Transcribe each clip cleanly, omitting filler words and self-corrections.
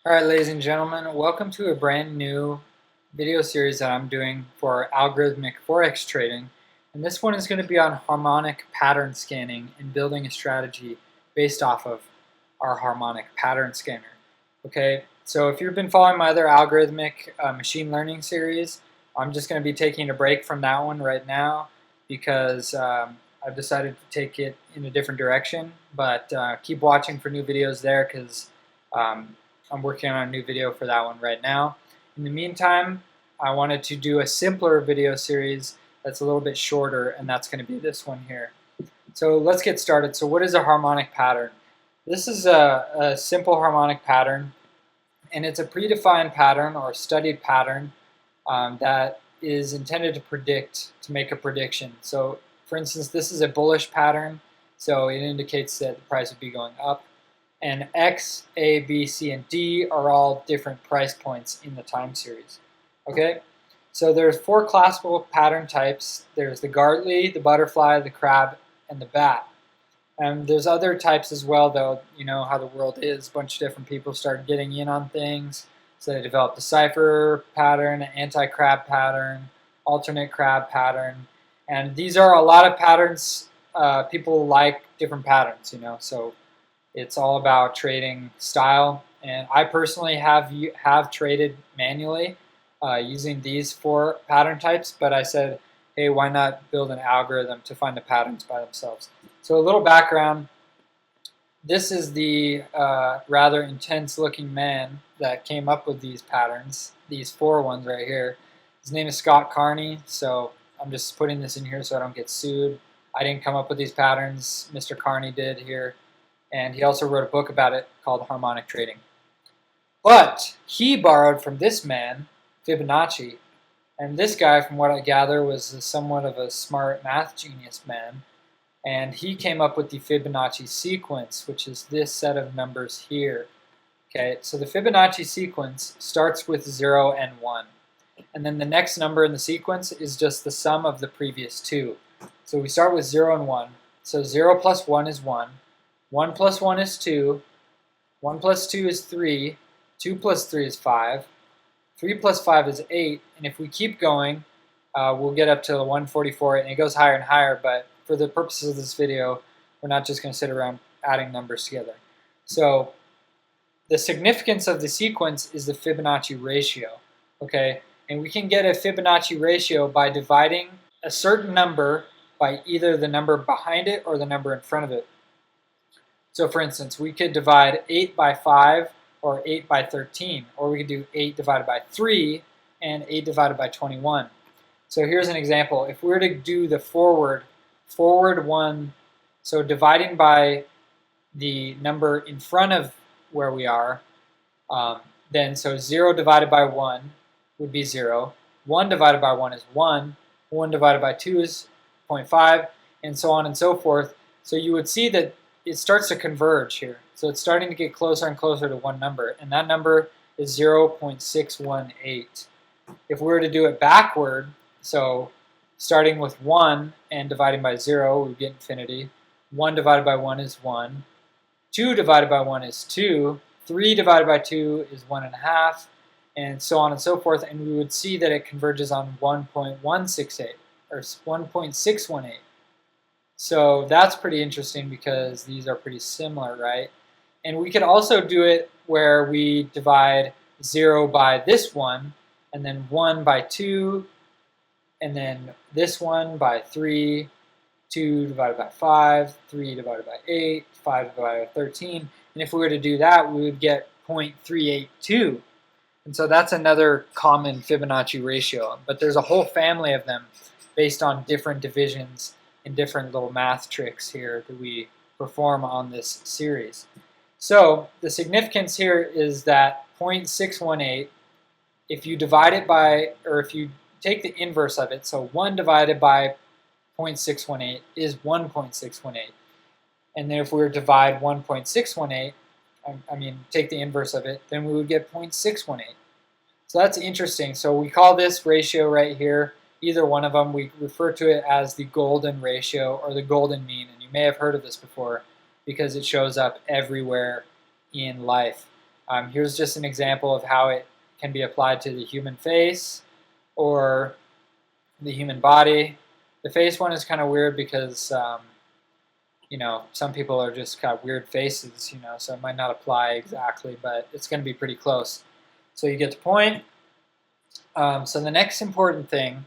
Alright, ladies and gentlemen, welcome to a brand new video series that I'm doing for algorithmic Forex trading. And this one is going to be on harmonic pattern scanning and building a strategy based off of our harmonic pattern scanner. Okay, so if you've been following my other algorithmic machine learning series, I'm just going to be taking a break from that one right now because I've decided to take it in a different direction. But keep watching for new videos there because I'm working on a new video for that one right now. In the meantime, I wanted to do a simpler video series that's a little bit shorter, and that's going to be this one here. So let's get started. So what is a harmonic pattern? This is a simple harmonic pattern, and it's a predefined pattern or studied pattern that is intended to make a prediction. So for instance, this is a bullish pattern, so it indicates that the price would be going up. And X, A, B, C, and D are all different price points in the time series. Okay, so there's four classical pattern types. There's the Gartley, the butterfly, the crab, and the bat. And there's other types as well, though. You know how the world is. A bunch of different people start getting in on things. So they developed the cipher pattern, anti-crab pattern, alternate crab pattern. And these are a lot of patterns. People like different patterns, you know. So it's all about trading style, and I personally have traded manually using these four pattern types, but I said, hey, why not build an algorithm to find the patterns by themselves? So a little background, this is the rather intense looking man that came up with these patterns, these four ones right here. His name is Scott Carney, so I'm just putting this in here so I don't get sued. I didn't come up with these patterns, Mr. Carney did here. And he also wrote a book about it called Harmonic Trading. But he borrowed from this man, Fibonacci, and this guy, from what I gather, was somewhat of a smart math genius man, and he came up with the Fibonacci sequence, which is this set of numbers here. Okay, so the Fibonacci sequence starts with 0 and 1, and then the next number in the sequence is just the sum of the previous two. So we start with 0 and 1, so 0 plus 1 is 1. 1 plus 1 is 2, 1 plus 2 is 3, 2 plus 3 is 5, 3 plus 5 is 8, and if we keep going, we'll get up to 144, and it goes higher and higher, but for the purposes of this video, we're not just going to sit around adding numbers together. So the significance of the sequence is the Fibonacci ratio, okay? And we can get a Fibonacci ratio by dividing a certain number by either the number behind it or the number in front of it. So for instance, we could divide 8 by 5 or 8 by 13, or we could do 8 divided by 3 and 8 divided by 21. So here's an example. If we were to do the forward one, so dividing by the number in front of where we are, then so 0 divided by 1 would be 0, 1 divided by 1 is 1, 1 divided by 2 is 0.5, and so on and so forth. So you would see that it starts to converge here. So it's starting to get closer and closer to one number, and that number is 0.618. If we were to do it backward, so starting with 1 and dividing by 0, we get infinity. 1 divided by 1 is 1. 2 divided by 1 is 2. 3 divided by 2 is 1.5, and so on and so forth. And we would see that it converges on 1.168 or 1.618. So that's pretty interesting because these are pretty similar, right? And we could also do it where we divide 0 by this one, and then 1 by 2, and then this one by 3, 2 divided by 5, 3 divided by 8, 5 divided by 13. And if we were to do that, we would get 0.382. And so that's another common Fibonacci ratio. But there's a whole family of them based on different divisions and different little math tricks here that we perform on this series. So the significance here is that 0.618, if you divide it by, or if you take the inverse of it, so 1 divided by 0.618 is 1.618. And then if we were to divide 1.618, take the inverse of it, then we would get 0.618. So that's interesting. So we call this ratio right here, either one of them, we refer to it as the golden ratio or the golden mean. And you may have heard of this before because it shows up everywhere in life. Here's just an example of how it can be applied to the human face or the human body. The face one is kind of weird because some people are just got weird faces, so it might not apply exactly, but it's going to be pretty close. So you get the point. So the next important thing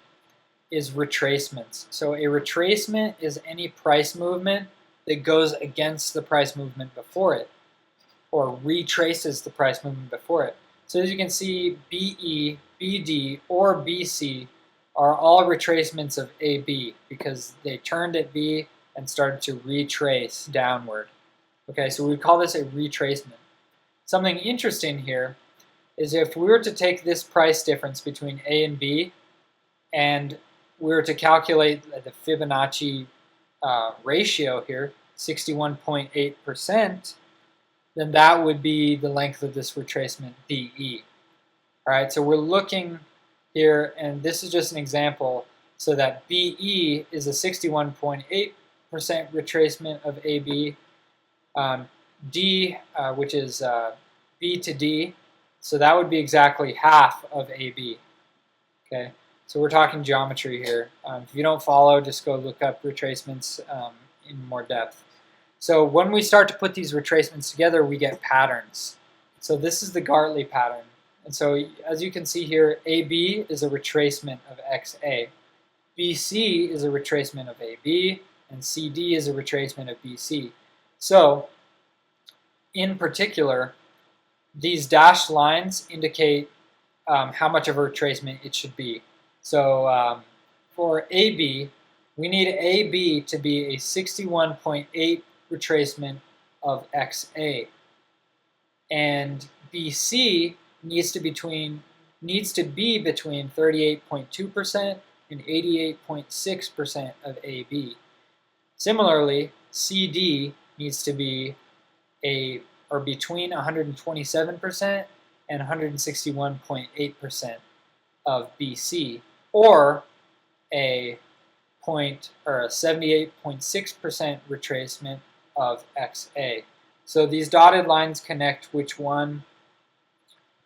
is retracements. So a retracement is any price movement that goes against the price movement before it, or retraces the price movement before it. So as you can see, BE, BD, or BC are all retracements of AB because they turned at B and started to retrace downward. Okay, so we call this a retracement. Something interesting here is if we were to take this price difference between A and B and we were to calculate the Fibonacci ratio here, 61.8%, then that would be the length of this retracement, BE. All right, so we're looking here, and this is just an example, so that BE is a 61.8% retracement of AB, D, which is B to D, so that would be exactly half of AB. Okay, so we're talking geometry here. If you don't follow, just go look up retracements in more depth. So when we start to put these retracements together, we get patterns. So this is the Gartley pattern. And so as you can see here, AB is a retracement of XA. BC is a retracement of AB, and CD is a retracement of BC. So in particular, these dashed lines indicate how much of a retracement it should be. So for AB, we need AB to be a 61.8 retracement of XA, and BC needs to be between 38.2% and 88.6% of AB. Similarly, CD needs to be between 127% and 161.8% of BC, or a 78.6% retracement of XA. So these dotted lines connect which one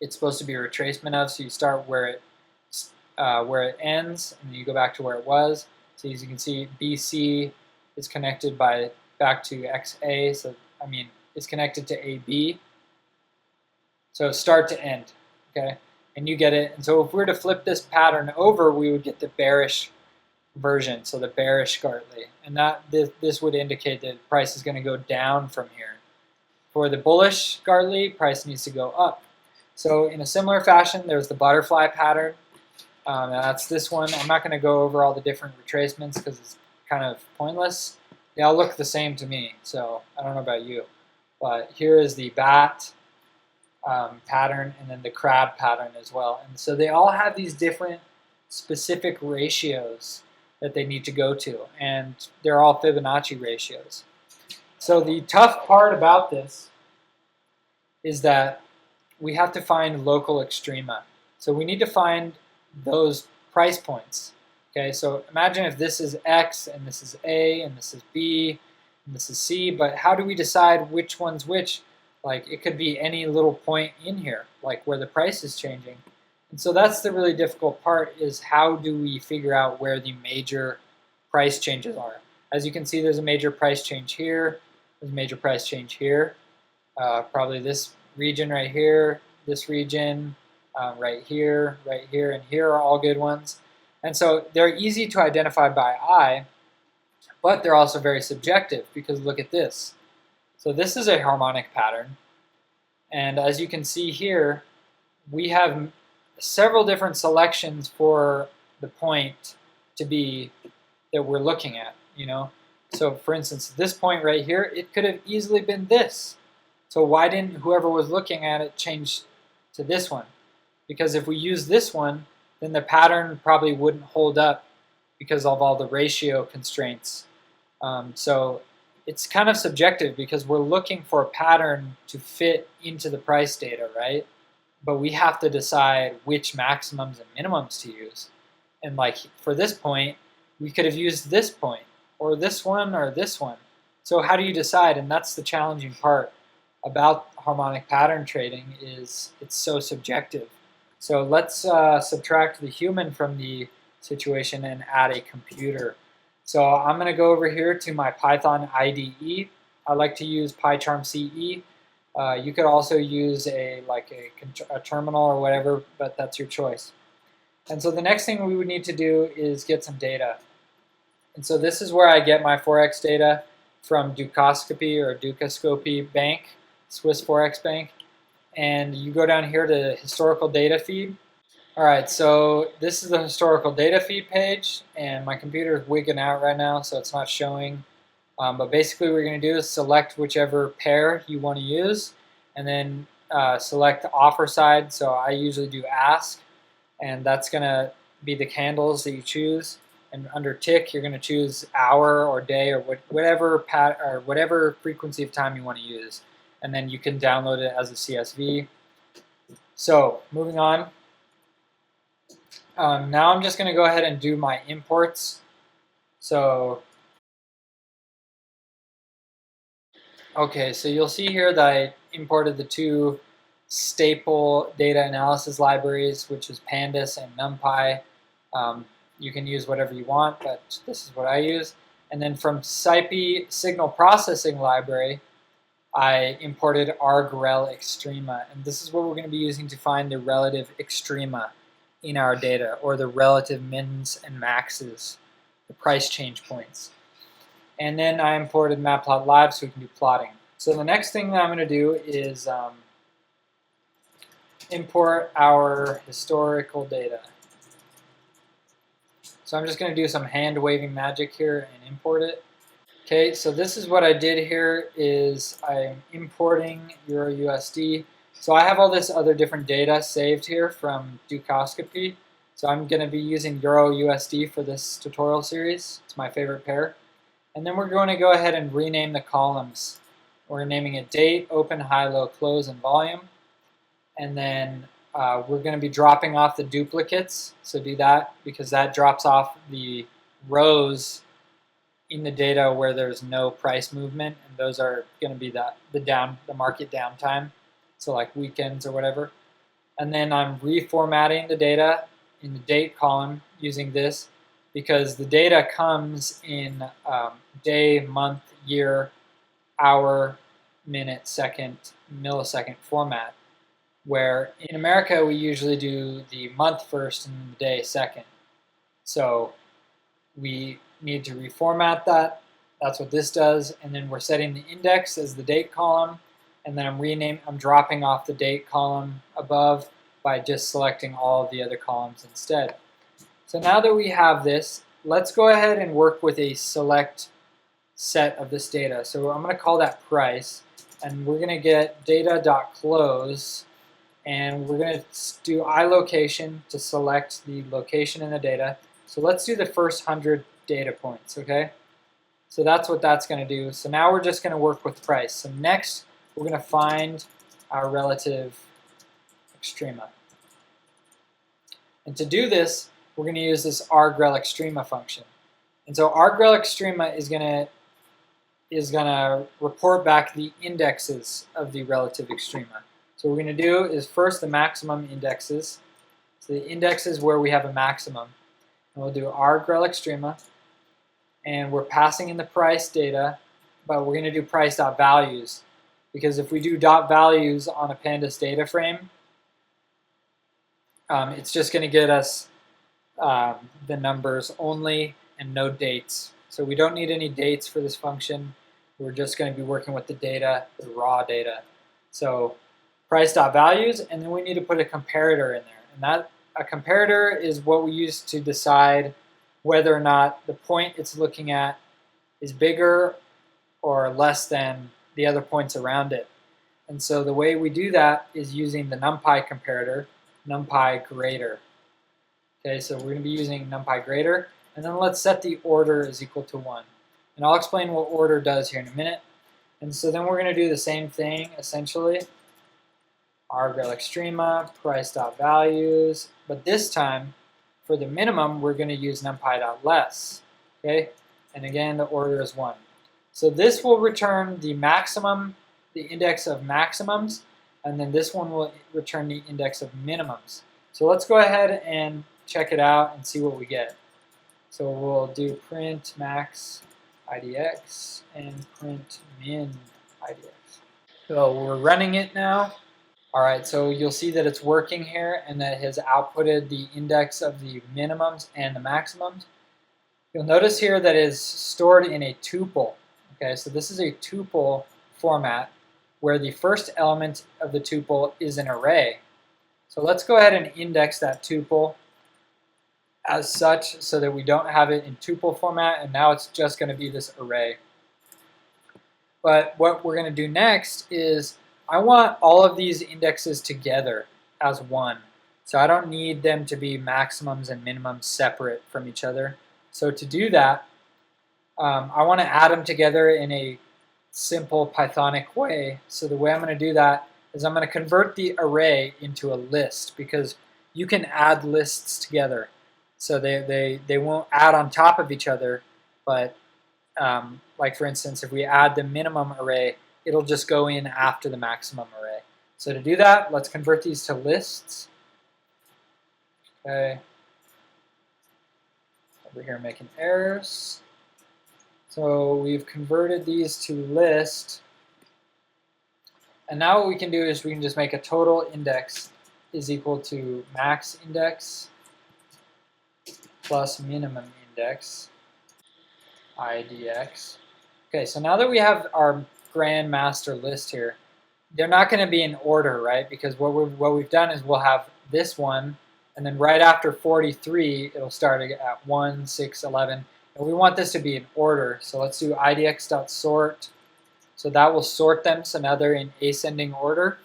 it's supposed to be a retracement of. So you start where it ends, and then you go back to where it was. So as you can see, BC is connected back to XA. So it's connected to AB. So start to end. Okay, and you get it. And so if we were to flip this pattern over, we would get the bearish version, so the bearish Gartley, and this would indicate that price is going to go down from here. For the bullish Gartley, price needs to go up. So in a similar fashion, there's the butterfly pattern. That's this one. I'm not going to go over all the different retracements because it's kind of pointless. They all look the same to me, so I don't know about you. But here is the bat pattern, and then the crab pattern as well. And so they all have these different specific ratios that they need to go to, and they're all Fibonacci ratios. So the tough part about this is that we have to find local extrema. So we need to find those price points. Okay, so imagine if this is X, and this is A, and this is B, and this is C, but how do we decide which one's which? Like, it could be any little point in here, like where the price is changing. And so that's the really difficult part, is how do we figure out where the major price changes are. As you can see, there's a major price change here, there's a major price change here, probably this region right here, this region, right here, and here are all good ones. And so they're easy to identify by eye, but they're also very subjective, because look at this. So this is a harmonic pattern, and as you can see here, we have several different selections for the point to be that we're looking at, So for instance, this point right here, it could have easily been this. So why didn't whoever was looking at it change to this one? Because if we use this one, then the pattern probably wouldn't hold up because of all the ratio constraints. So it's kind of subjective, because we're looking for a pattern to fit into the price data, right? But we have to decide which maximums and minimums to use. And like for this point, we could have used this point, or this one, or this one. So how do you decide? And that's the challenging part about harmonic pattern trading is it's so subjective. So let's subtract the human from the situation and add a computer. So I'm going to go over here to my Python IDE. I like to use PyCharm CE. You could also use a terminal or whatever, but that's your choice. And so the next thing we would need to do is get some data. And so this is where I get my Forex data from Dukascopy Bank, Swiss Forex Bank. And you go down here to historical data feed. All right, so this is the historical data feed page, and my computer is wigging out right now, so it's not showing. But basically what we're going to do is select whichever pair you want to use, and then select the offer side. So I usually do ask, and that's going to be the candles that you choose. And under tick, you're going to choose hour or day or whatever frequency of time you want to use. And then you can download it as a CSV. So moving on. Now I'm just going to go ahead and do my imports. So, okay, so you'll see here that I imported the two staple data analysis libraries, which is Pandas and NumPy. You can use whatever you want, but this is what I use. And then from SciPy signal processing library, I imported rel extrema. And this is what we're going to be using to find the relative extrema in our data, or the relative mins and maxes, the price change points. And then I imported Matplotlib so we can do plotting. So the next thing that I'm going to do is import our historical data. So I'm just going to do some hand waving magic here and import it. Okay, so this is what I did here is I'm importing Euro USD. So I have all this other different data saved here from Dukascopy. So I'm going to be using Euro USD for this tutorial series. It's my favorite pair. And then we're going to go ahead and rename the columns. We're naming it date, open, high, low, close, and volume. And then we're going to be dropping off the duplicates. So do that because that drops off the rows in the data where there's no price movement, and those are going to be the market downtime. So like weekends or whatever. And then I'm reformatting the data in the date column using this because the data comes in day, month, year, hour, minute, second, millisecond format, where in America we usually do the month first and the day second. So we need to reformat that. That's what this does. And then we're setting the index as the date column. And then I'm dropping off the date column above by just selecting all of the other columns instead. So now that we have this, let's go ahead and work with a select set of this data. So I'm going to call that price, and we're going to get data.close, and we're going to do iLocation to select the location in the data. So let's do the first 100 data points, okay? So that's what that's going to do. So now we're just going to work with price. So next, we're going to find our relative extrema. And to do this, we're going to use this rel extrema function. And so rel extrema is going to report back the indexes of the relative extrema. So what we're going to do is first the maximum indexes. So the indexes where we have a maximum. And we'll do rel extrema. And we're passing in the price data, but we're going to do price.values. Because if we do dot values on a pandas data frame, it's just going to get us the numbers only and no dates. So we don't need any dates for this function. We're just going to be working with the data, the raw data. So price.values, and then we need to put a comparator in there. And that a comparator is what we use to decide whether or not the point it's looking at is bigger or less than the other points around it. And so the way we do that is using the NumPy comparator, NumPy greater. Okay, so we're going to be using NumPy greater, and then let's set the order is equal to 1. And I'll explain what order does here in a minute. And so then we're going to do the same thing, essentially. rel extrema, price.values, but this time, for the minimum, we're going to use numpy.less. Okay, and again, the order is 1. So this will return the maximum the index of maximums, and then this one will return the index of minimums. So let's go ahead and check it out and see what we get. So we'll do print max IDX and print min IDX. So we're running it now. All right, so you'll see that it's working here and that it has outputted the index of the minimums and the maximums. You'll notice here that it is stored in a tuple. Okay, so this is a tuple format where the first element of the tuple is an array. So let's go ahead and index that tuple as such so that we don't have it in tuple format, and now it's just going to be this array. But what we're going to do next is I want all of these indexes together as one. So I don't need them to be maximums and minimums separate from each other. So to do that, I want to add them together in a simple Pythonic way. So the way I'm going to do that is I'm going to convert the array into a list, because you can add lists together. So they won't add on top of each other, but like for instance, if we add the minimum array, it'll just go in after the maximum array. So to do that, let's convert these to lists. Okay. Over here making errors. So we've converted these to list. And now what we can do is we can just make a total index is equal to max index plus minimum index IDX. Okay, so now that we have our grand master list here, they're not going to be in order, right? Because what we've done is we'll have this one, and then right after 43, it'll start at 1, 6, 11. And we want this to be in order. So let's do idx.sort. So that will sort them, so now they're in ascending order.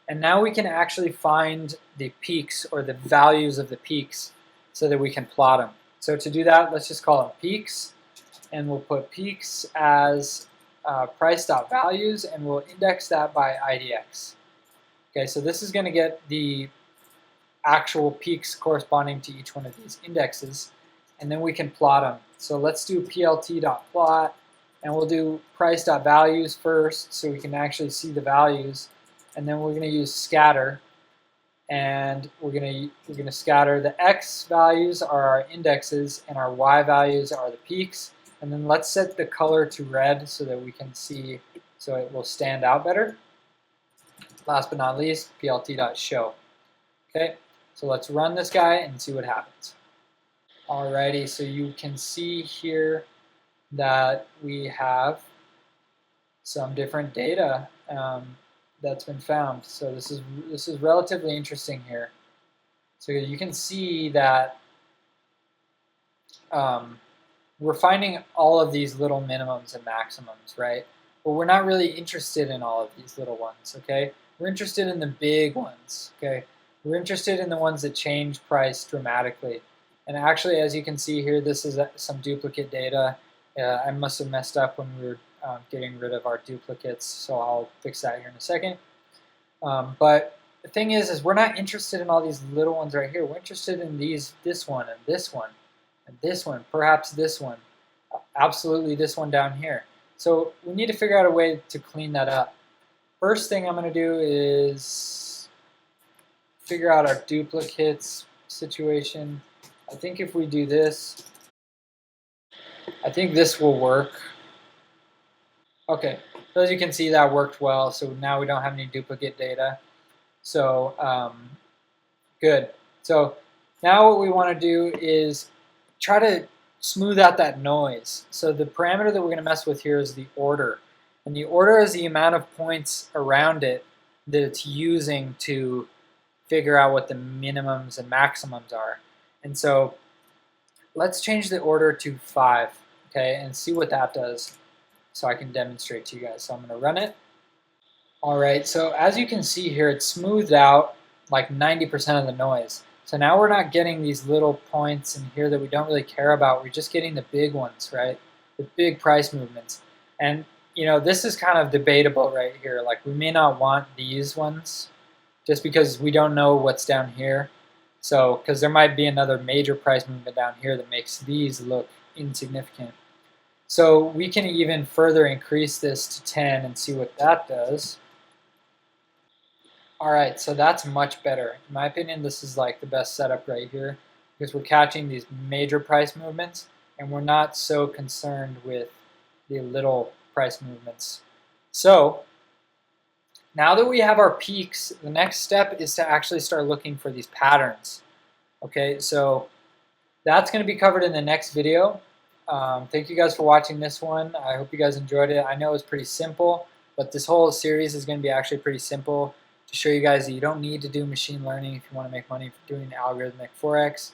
And now we can actually find the peaks, or the values of the peaks, so that we can plot them. So to do that, let's just call them peaks. And we'll put peaks as price.values, and we'll index that by IDX. Okay, so this is going to get the actual peaks corresponding to each one of these indexes, and then we can plot them. So let's do plt.plot, and we'll do price.values first so we can actually see the values, and then we're going to use scatter, and we're going to scatter the x values are our indexes and our y values are the peaks. And then let's set the color to red so that we can see, so it will stand out better. Last but not least, plt.show. Okay, so let's run this guy and see what happens. Alrighty, so you can see here that we have some different data that's been found. So this is relatively interesting here. So you can see that we're finding all of these little minimums and maximums, right? But we're not really interested in all of these little ones, okay? We're interested in the big ones, okay? We're interested in the ones that change price dramatically. And actually, as you can see here, this is some duplicate data. I must have messed up when we were getting rid of our duplicates, so I'll fix that here in a second. But the thing is we're not interested in all these little ones right here. We're interested in this one and this one. And this one, perhaps this one, absolutely this one down here. So we need to figure out a way to clean that up. First thing I'm going to do is figure out our duplicates situation. I think if we do this, I think this will work. Okay, so as you can see, that worked well. So now we don't have any duplicate data. So good. So now what we want to do is try to smooth out that noise. So the parameter that we're going to mess with here is the order. And the order is the amount of points around it that it's using to figure out what the minimums and maximums are. And so let's change the order to 5, okay, and see what that does so I can demonstrate to you guys. So I'm going to run it. All right, so as you can see here, it's smoothed out like 90% of the noise. So now we're not getting these little points in here that we don't really care about. We're just getting the big ones, right? The big price movements. And you know, this is kind of debatable right here. Like, we may not want these ones just because we don't know what's down here. So, because there might be another major price movement down here that makes these look insignificant. So we can even further increase this to 10 and see what that does. Alright, so that's much better. In my opinion, this is like the best setup right here because we're catching these major price movements and we're not so concerned with the little price movements. So now that we have our peaks, the next step is to actually start looking for these patterns. Okay, so that's going to be covered in the next video. Thank you guys for watching this one. I hope you guys enjoyed it. I know it was pretty simple, but this whole series is going to be actually pretty simple to show you guys that you don't need to do machine learning if you want to make money doing algorithmic forex.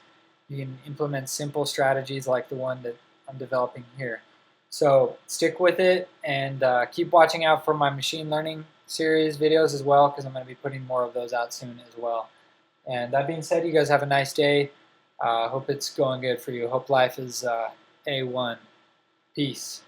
You can implement simple strategies like the one that I'm developing here. So stick with it and keep watching out for my machine learning series videos as well, because I'm going to be putting more of those out soon as well. And that being said, you guys have a nice day. Hope it's going good for you. Hope life is A1. Peace.